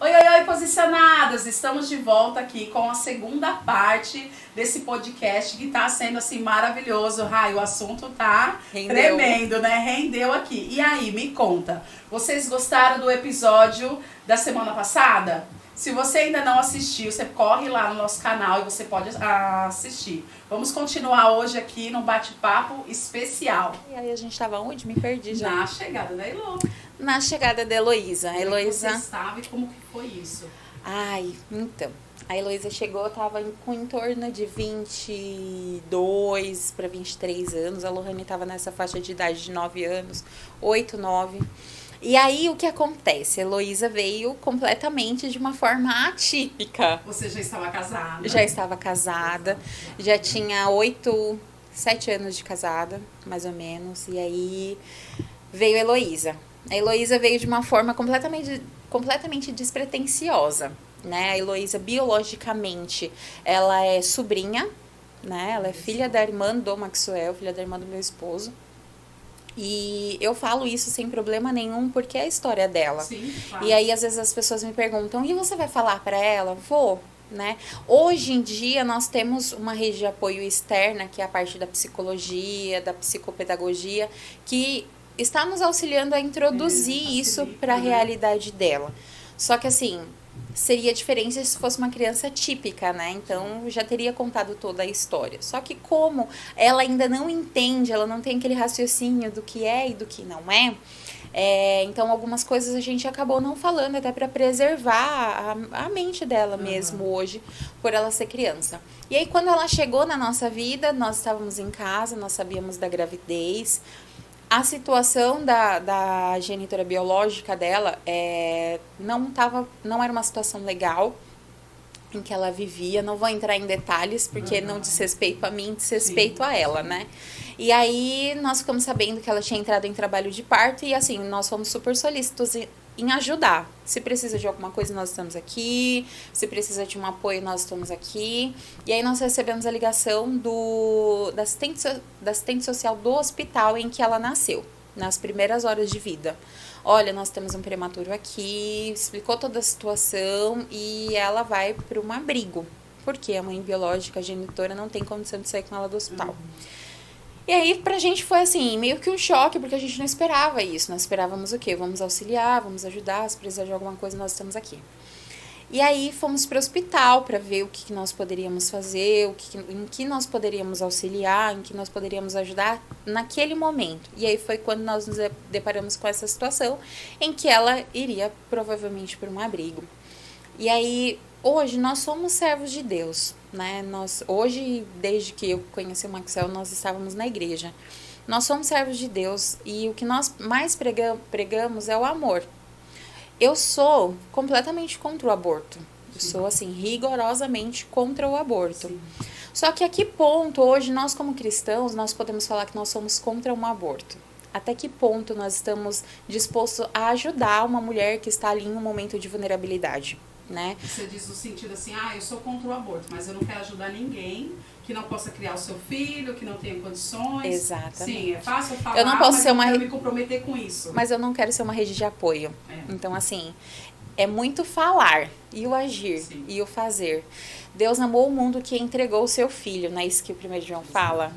Oi, posicionadas! Estamos de volta aqui com a segunda parte desse podcast que tá sendo assim maravilhoso. Rai, o assunto tá tremendo, né? Rendeu aqui. E aí, me conta, vocês gostaram do episódio da semana passada? Se você ainda não assistiu, você corre lá no nosso canal e você pode assistir. Vamos continuar hoje aqui num bate-papo especial. E aí a gente tava onde? Me perdi já. Na chegada da Elo. Na chegada da Heloísa. A Heloísa... Você sabe como que foi isso? Ai, então. A Heloísa chegou, tava com em torno de 22 para 23 anos. A Lohane tava nessa faixa de idade de 9 anos, 8, 9. E aí, o que acontece? A Heloísa veio completamente de uma forma atípica. Você já estava casada? Já estava casada, já tinha 7 anos de casada, mais ou menos. E aí, veio a Heloísa. A Heloísa veio de uma forma completamente despretensiosa, né? A Heloísa, biologicamente, ela é sobrinha, né? Ela é filha da irmã do Maxwell, filha da irmã do meu esposo. E eu falo isso sem problema nenhum, porque é a história dela. Sim, claro. E aí, às vezes, as pessoas me perguntam, e você vai falar pra ela? Vou, né? Hoje em dia, nós temos uma rede de apoio externa, que é a parte da psicologia, da psicopedagogia, que está nos auxiliando a introduzir isso para a realidade dela. Só que, assim, seria diferente se fosse uma criança típica, né? Então, já teria contado toda a história. Só que como ela ainda não entende, ela não tem aquele raciocínio do que é e do que não é, então algumas coisas a gente acabou não falando, até para preservar a mente dela mesmo hoje, por ela ser criança. E aí, quando ela chegou na nossa vida, nós estávamos em casa, nós sabíamos da gravidez. A situação da genitora biológica dela não era uma situação legal em que ela vivia. Não vou entrar em detalhes, porque não diz respeito a mim, diz respeito a ela, né? E aí, nós ficamos sabendo que ela tinha entrado em trabalho de parto e, assim, nós fomos super solícitos em ajudar. Se precisa de alguma coisa, nós estamos aqui. Se precisa de um apoio, nós estamos aqui. E aí, nós recebemos a ligação da assistente social do hospital em que ela nasceu, nas primeiras horas de vida. Olha, nós temos um prematuro aqui, explicou toda a situação e ela vai para um abrigo, porque a mãe biológica, a genitora, não tem condição de sair com ela do hospital. E aí, pra gente foi assim, meio que um choque, porque a gente não esperava isso. Nós esperávamos o quê? Vamos auxiliar, vamos ajudar, se precisar de alguma coisa, nós estamos aqui. E aí, fomos para o hospital para ver o que nós poderíamos fazer, em que nós poderíamos auxiliar, em que nós poderíamos ajudar naquele momento. E aí foi quando nós nos deparamos com essa situação em que ela iria provavelmente para um abrigo. E aí, hoje, nós somos servos de Deus, né? Hoje, desde que eu conheci o Maxwell, nós estávamos na igreja. Nós somos servos de Deus e o que nós mais pregamos é o amor. Eu sou completamente contra o aborto. Eu sou, assim, rigorosamente contra o aborto. Sim. Só que a que ponto, hoje, nós como cristãos, nós podemos falar que nós somos contra um aborto? Até que ponto nós estamos dispostos a ajudar uma mulher que está ali em um momento de vulnerabilidade, né? Você diz no sentido assim, eu sou contra o aborto, mas eu não quero ajudar ninguém que não possa criar o seu filho, que não tenha condições. Exatamente. Sim, é fácil falar, eu não posso mas eu quero me comprometer com isso. Mas eu não quero ser uma rede de apoio. Então, assim, é muito falar e o agir. Sim. E o fazer. Deus amou o mundo que entregou o seu filho, não é isso que o 1 João fala?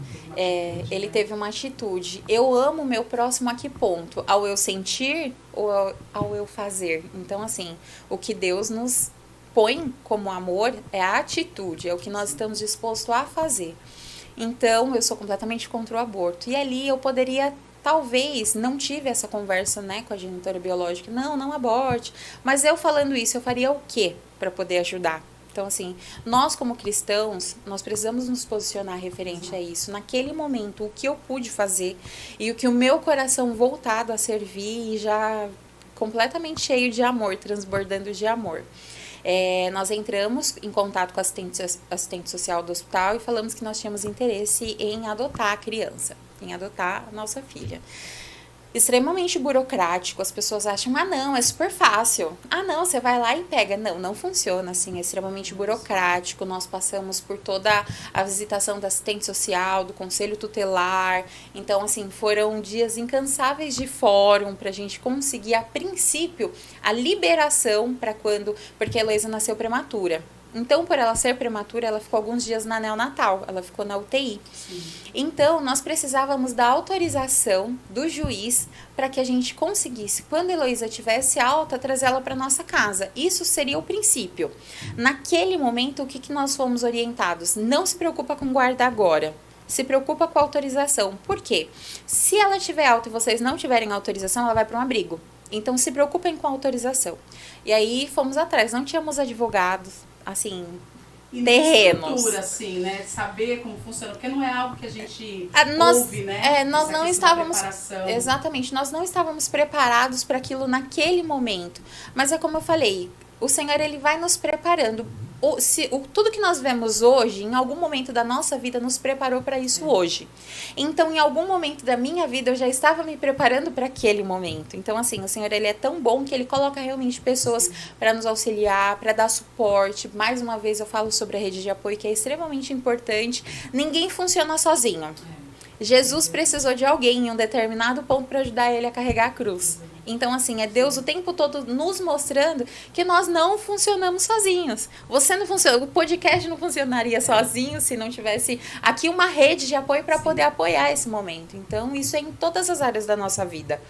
Ele teve uma atitude. Eu amo o meu próximo a que ponto? Ao eu sentir ou ao eu fazer? Então, assim, o que Deus nos põe como amor é a atitude, é o que nós estamos dispostos a fazer. Então, eu sou completamente contra o aborto. E ali eu poderia, talvez, não tive essa conversa, né, com a genitora biológica. Não aborte. Mas eu falando isso, eu faria o quê para poder ajudar? Então, assim, nós como cristãos, nós precisamos nos posicionar referente a isso. Naquele momento, o que eu pude fazer e o que o meu coração voltado a servir e já completamente cheio de amor, transbordando de amor. Nós entramos em contato com a assistente social do hospital e falamos que nós tínhamos interesse em adotar a criança, em adotar a nossa filha. extremamente burocrático. As pessoas acham, ah não, é super fácil. Ah não, você vai lá e pega. Não, não funciona assim, é extremamente burocrático. Nós passamos por toda a visitação da assistente social, do conselho tutelar. Então, assim, foram dias incansáveis de fórum pra gente conseguir, a princípio, a liberação para quando... Porque a Heloísa nasceu prematura. Então, por ela ser prematura, ela ficou alguns dias na neonatal, ela ficou na UTI. Sim. Então, nós precisávamos da autorização do juiz para que a gente conseguisse, quando a Heloísa tivesse alta, trazer ela para nossa casa. Isso seria o princípio. Naquele momento, o que nós fomos orientados? Não se preocupa com guarda agora. Se preocupa com a autorização. Por quê? Se ela tiver alta e vocês não tiverem autorização, ela vai para um abrigo. Então, se preocupem com a autorização. E aí, fomos atrás. Não tínhamos advogados, assim, e terrenos. Estrutura, assim, né? Saber como funciona, porque não é algo que a gente ouve, né? Nós não estávamos... Exatamente, nós não estávamos preparados para aquilo naquele momento. Mas é como eu falei, o Senhor, ele vai nos preparando. Tudo que nós vemos hoje, em algum momento da nossa vida, nos preparou para isso hoje. Então, em algum momento da minha vida, eu já estava me preparando para aquele momento. Então, assim, o Senhor, ele é tão bom que ele coloca realmente pessoas para nos auxiliar, para dar suporte. Mais uma vez, eu falo sobre a rede de apoio, que é extremamente importante. Ninguém funciona sozinho. Jesus precisou de alguém em um determinado ponto para ajudar ele a carregar a cruz. Então, assim, é Deus o tempo todo nos mostrando que nós não funcionamos sozinhos. Você não funciona, o podcast não funcionaria sozinho se não tivesse aqui uma rede de apoio para poder apoiar esse momento. Então, isso é em todas as áreas da nossa vida.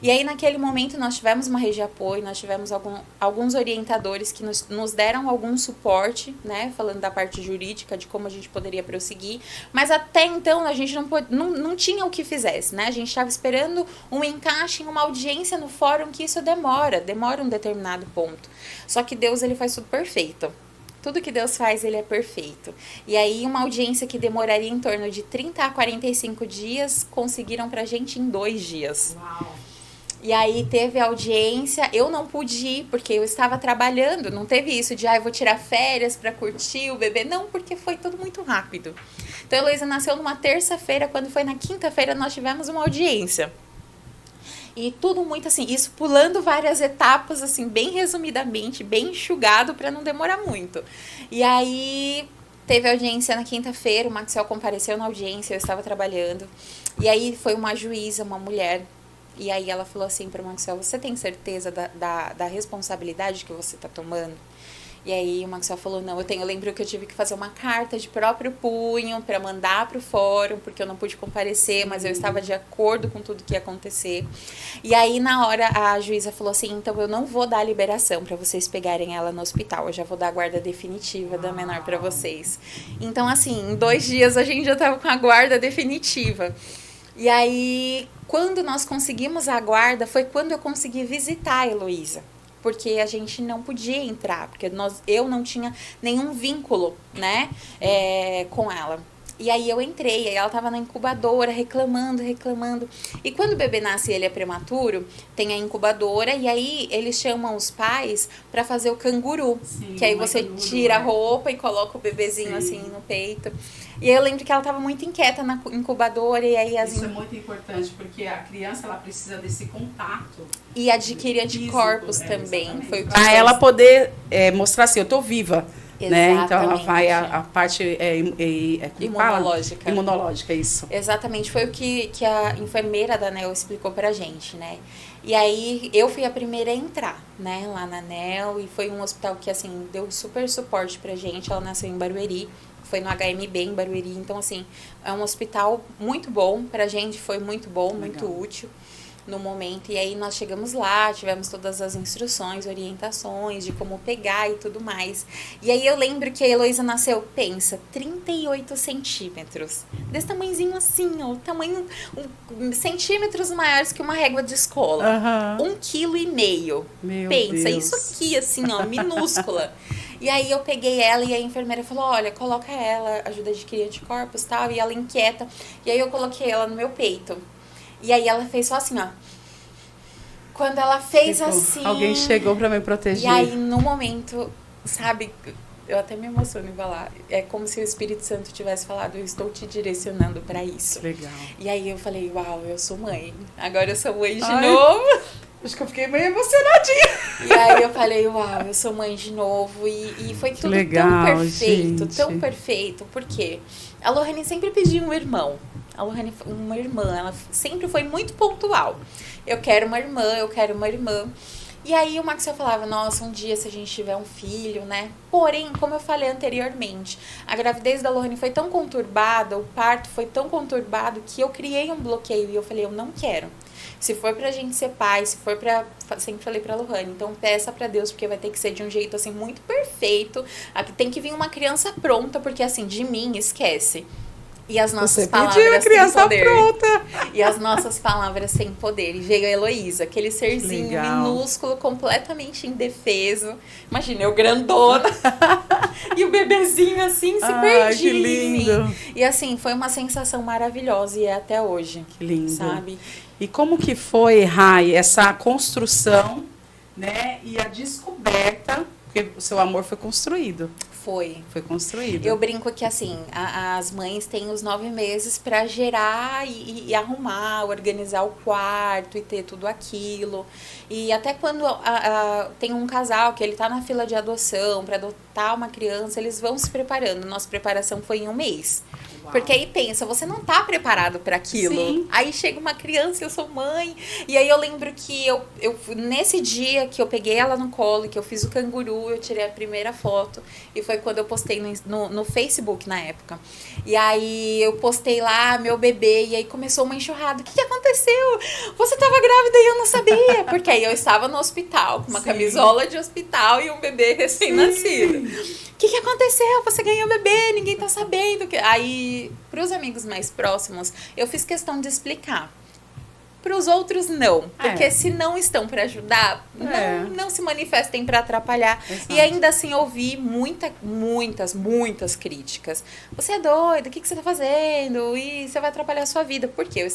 E aí, naquele momento, nós tivemos uma rede de apoio, nós tivemos alguns orientadores que nos deram algum suporte, né? Falando da parte jurídica, de como a gente poderia prosseguir. Mas até então, a gente não tinha o que fizesse, né? A gente estava esperando um encaixe em uma audiência no fórum, que isso demora um determinado ponto. Só que Deus, ele faz tudo perfeito. Tudo que Deus faz, ele é perfeito. E aí, uma audiência que demoraria em torno de 30 a 45 dias, conseguiram pra gente em 2 dias. Uau! E aí teve audiência, eu não pude ir porque eu estava trabalhando, não teve isso de, eu vou tirar férias para curtir o bebê, não, porque foi tudo muito rápido. Então a Heloísa nasceu numa terça-feira, quando foi na quinta-feira nós tivemos uma audiência. E tudo muito assim, isso pulando várias etapas, assim, bem resumidamente, bem enxugado para não demorar muito. E aí teve audiência na quinta-feira, o Maxwell compareceu na audiência, eu estava trabalhando. E aí foi uma juíza, uma mulher. E aí ela falou assim para o Maxwell, você tem certeza da responsabilidade que você está tomando? E aí o Maxwell falou, não, eu lembro que eu tive que fazer uma carta de próprio punho para mandar para o fórum, porque eu não pude comparecer, mas eu estava de acordo com tudo que ia acontecer. E aí na hora a juíza falou assim, então eu não vou dar a liberação para vocês pegarem ela no hospital, eu já vou dar a guarda definitiva da menor para vocês. Então assim, em 2 dias a gente já estava com a guarda definitiva. E aí, quando nós conseguimos a guarda, foi quando eu consegui visitar a Heloísa. Porque a gente não podia entrar, porque eu não tinha nenhum vínculo, né, com ela. E aí eu entrei, aí ela tava na incubadora, reclamando. E quando o bebê nasce e ele é prematuro, tem a incubadora, e aí eles chamam os pais para fazer o canguru. Sim, que aí você tira a roupa e coloca o bebezinho assim no peito. E aí eu lembro que ela estava muito inquieta na incubadora. E aí Isso é muito importante, porque a criança ela precisa desse contato. E adquirir anticorpos também. Foi o que para ela poder mostrar assim, eu tô viva. Né? Então ela vai a parte imunológica. Imunológica, isso. Exatamente, foi o que a enfermeira da NEL explicou pra gente, né? E aí eu fui a primeira a entrar, né, lá na NEL, e foi um hospital que assim deu super suporte pra gente. Ela nasceu em Barueri, foi no HMB em Barueri, então assim, é um hospital muito bom pra gente, foi muito bom, legal, muito útil no momento. E aí nós chegamos lá, tivemos todas as instruções, orientações de como pegar e tudo mais. E aí eu lembro que a Heloísa nasceu, pensa, 38 centímetros. Desse tamanhozinho assim, ó, tamanho, centímetros maiores que uma régua de escola. 1,5 kg. Meu pensa, Deus. Isso aqui assim, ó, minúscula. E aí eu peguei ela e a enfermeira falou, olha, coloca ela, ajuda a adquirir anticorpos e tal, e ela inquieta. E aí eu coloquei ela no meu peito. E aí ela fez só assim, ó. Quando ela fez assim... Alguém chegou pra me proteger. E aí, no momento, sabe, eu até me emociono em falar. É como se o Espírito Santo tivesse falado, eu estou te direcionando para isso. Legal. E aí eu falei, uau, eu sou mãe. Agora eu sou mãe de novo. Acho que eu fiquei meio emocionadinha. E aí eu falei, uau, eu sou mãe de novo. E foi tudo legal, tão perfeito, gente. tão perfeito. Por quê? A Lohane sempre pediu um irmão. A Lohane, uma irmã, ela sempre foi muito pontual. Eu quero uma irmã, eu quero uma irmã. E aí o Maxwell falava, nossa, um dia se a gente tiver um filho, né? Porém, como eu falei anteriormente, a gravidez da Lohane foi tão conturbada, o parto foi tão conturbado que eu criei um bloqueio e eu falei, eu não quero. Se for pra gente ser pai, se for pra... Sempre falei pra Lohane, então peça pra Deus, porque vai ter que ser de um jeito, assim, muito perfeito. Aqui tem que vir uma criança pronta, porque, assim, de mim, esquece. E as nossas palavras têm poder. Pronta. E as nossas palavras têm poder. E veio a Heloísa, aquele serzinho minúsculo, completamente indefeso. Imagina, eu grandona. E o bebezinho assim, se perdia. Que lindo. E assim, foi uma sensação maravilhosa e é até hoje. Que lindo. Sabe? E como que foi, Rai, essa construção, né? E a descoberta, porque o seu amor foi construído. Foi construído. Eu brinco que, assim, as mães têm os 9 meses para gerar e arrumar, organizar o quarto e ter tudo aquilo. E até quando tem um casal que ele tá na fila de adoção para adotar uma criança, eles vão se preparando. Nossa preparação foi em 1 mês. Uau. Porque aí pensa, você não tá preparado para aquilo. Sim. Aí chega uma criança, eu sou mãe. E aí eu lembro que eu nesse dia que eu peguei ela no colo, que eu fiz o canguru, eu tirei a primeira foto. E foi quando eu postei no Facebook na época. E aí eu postei lá meu bebê, e aí começou uma enxurrada. O que aconteceu? Você tava grávida e eu não sabia. Porque aí eu estava no hospital, com uma camisola de hospital e um bebê recém-nascido. O que aconteceu? Você ganhou bebê, ninguém tá sabendo. Aí, pros amigos mais próximos, eu fiz questão de explicar. Para os outros, não. Porque se não estão para ajudar, não se manifestem para atrapalhar. Exato. E ainda assim, ouvi muitas críticas. Você é doida, o que você está fazendo? E você vai atrapalhar a sua vida. Porque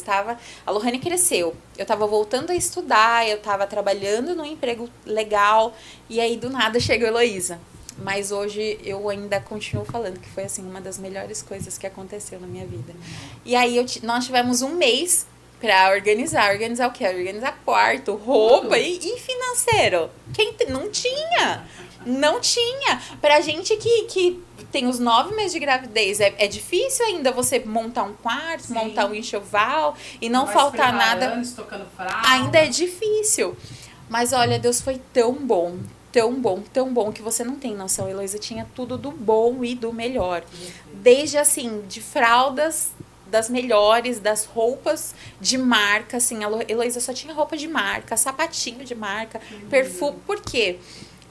a Lohane cresceu. Eu estava voltando a estudar, eu estava trabalhando num emprego legal. E aí, do nada, chega a Heloísa. Mas hoje eu ainda continuo falando que foi assim uma das melhores coisas que aconteceu na minha vida. E aí nós tivemos 1 mês pra organizar o quê? Organizar quarto, roupa e financeiro. Não tinha. Pra gente que tem os 9 meses de gravidez, é difícil ainda você montar um quarto, sim, montar um enxoval e não faltar nada. Estocando fralda. Ainda é difícil. Mas olha, Deus foi tão bom que você não tem noção. A Heloísa tinha tudo do bom e do melhor. Desde assim, de fraldas das melhores, das roupas de marca, assim, a Heloísa só tinha roupa de marca, sapatinho de marca, perfume. Por quê?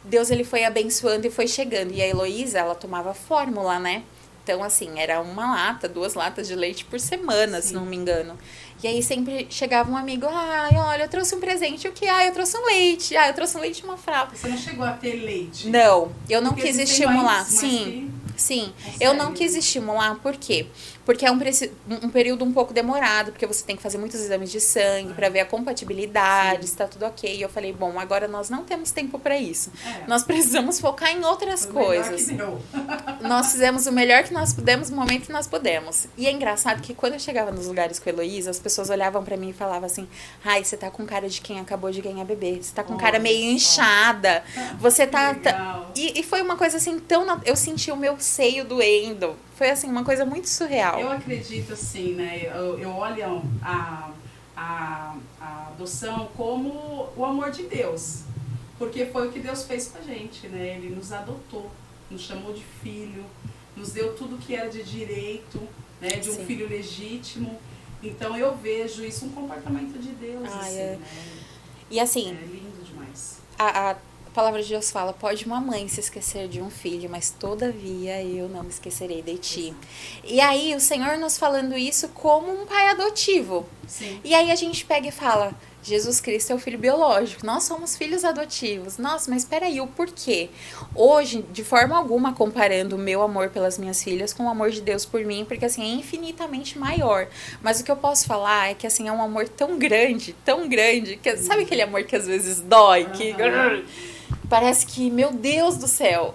Deus, ele foi abençoando e foi chegando. E a Heloísa, ela tomava fórmula, né? Então, assim, era 2 latas de leite por semana, se não me engano. E aí sempre chegava um amigo, olha, eu trouxe um presente. O que? Eu trouxe um leite. Eu trouxe um leite e uma fralda. Você não chegou a ter leite? Não, eu não quis estimular. Sim, eu não quis estimular, por quê? Porque é um período um pouco demorado, porque você tem que fazer muitos exames de sangue para ver a compatibilidade, se tá tudo ok. E eu falei, bom, agora nós não temos tempo para isso. Nós precisamos focar em outras coisas. Nós fizemos o melhor que nós pudemos no momento que nós pudemos. E é engraçado que quando eu chegava nos lugares com a Heloísa, as pessoas olhavam para mim e falavam assim, você tá com cara de quem acabou de ganhar bebê. Você tá com cara meio inchada. Você tá... E foi uma coisa assim tão... Eu senti o meu seio doendo. Foi assim, uma coisa muito surreal. Eu acredito assim, né? Eu olho a adoção como o amor de Deus. Porque foi o que Deus fez com a gente, né? Ele nos adotou, nos chamou de filho, nos deu tudo que era de direito, né? De um filho legítimo. Então eu vejo isso um comportamento de Deus, assim, né? E assim... É lindo demais. A palavra de Deus fala, pode uma mãe se esquecer de um filho, mas todavia eu não me esquecerei de ti. E aí o Senhor nos falando isso como um pai adotivo. Sim. E aí a gente pega e fala, Jesus Cristo é o filho biológico, nós somos filhos adotivos. Nossa, mas espera aí, o porquê? Hoje, de forma alguma, comparando o meu amor pelas minhas filhas com o amor de Deus por mim, porque assim, é infinitamente maior. Mas o que eu posso falar é que assim, é um amor tão grande, que sabe aquele amor que às vezes dói? parece que, meu Deus do céu,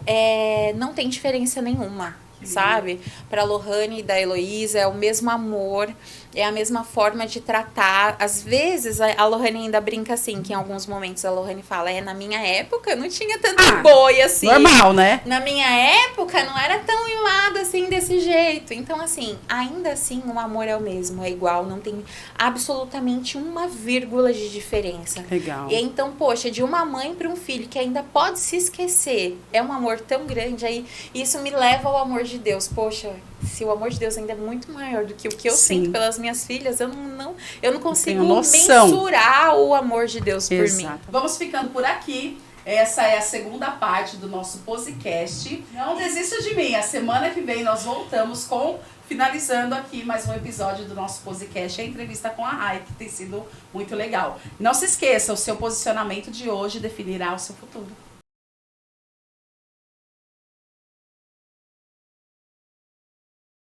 não tem diferença nenhuma, sabe? Pra Lohane e da Heloísa é o mesmo amor, é a mesma forma de tratar. Às vezes a Lohane ainda brinca assim, que em alguns momentos a Lohane fala, na minha época eu não tinha tanto boi assim. Normal, né? Na minha época não era tão mimada assim, desse jeito. Então, assim, ainda assim o amor é o mesmo, é igual, não tem absolutamente uma vírgula de diferença. Legal. E então, poxa, de uma mãe para um filho que ainda pode se esquecer, é um amor tão grande, aí isso me leva ao amor de Deus. Poxa, se o amor de Deus ainda é muito maior do que o que eu sinto pelas minhas filhas, eu não consigo mensurar o amor de Deus por mim. Vamos ficando por aqui. Essa é a segunda parte do nosso podcast. Não desista de mim. A semana que vem nós voltamos finalizando aqui mais um episódio do nosso podcast, a entrevista com a Rai, que tem sido muito legal. Não se esqueça, o seu posicionamento de hoje definirá o seu futuro.